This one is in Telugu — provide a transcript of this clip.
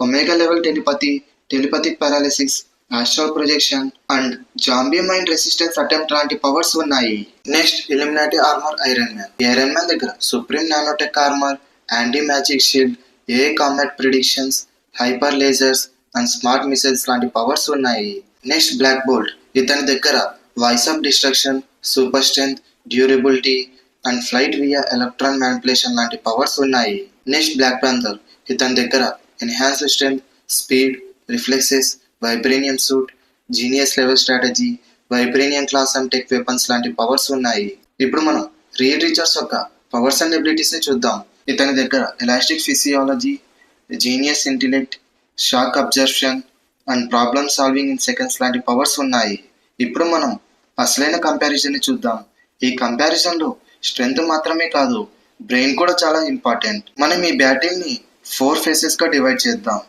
Omega level telepathy, telepathic paralysis, astral projection and zombie mind resistance attempt లాంటి పవర్స్ ఉన్నాయి. Next illuminati armour iron man. Iron man దగ్గర supreme nanotech armour, anti magic shield, a combat predictions, hyper lasers and smart missiles లాంటి పవర్స్ ఉన్నాయి. Next black bolt. ఇతని దగ్గర voice of destruction, super strength, durability and flight via electron manipulation లాంటి పవర్స్ ఉన్నాయి. Next black panther. ఇతని దగ్గర enhanced strength, speed, reflexes, vibranium suit, genius level strategy, vibranium class and tech weapons లాంటి పవర్స్ ఉన్నాయి. ఇప్పుడు మనం రీడ్ రిచర్డ్స్ యొక్క పవర్స్ అండ్ ఎబిలిటీస్ ని చూద్దాం. ఇతని దగ్గర elastic physiology, genius intellect, shock absorption and problem solving in seconds లాంటి పవర్స్ ఉన్నాయి. ఇప్పుడు మనం అసలైన కంపారిజన్ ని చూద్దాం. ఈ కంపారిజన్ లో స్ట్రెంగ్త్ మాత్రమే కాదు, బ్రెయిన్ కూడా చాలా ఇంపార్టెంట్. మనం ఈ బ్యాటిల్ ని 4 ఫేసెస్ గా డివైడ్ చేద్దాం.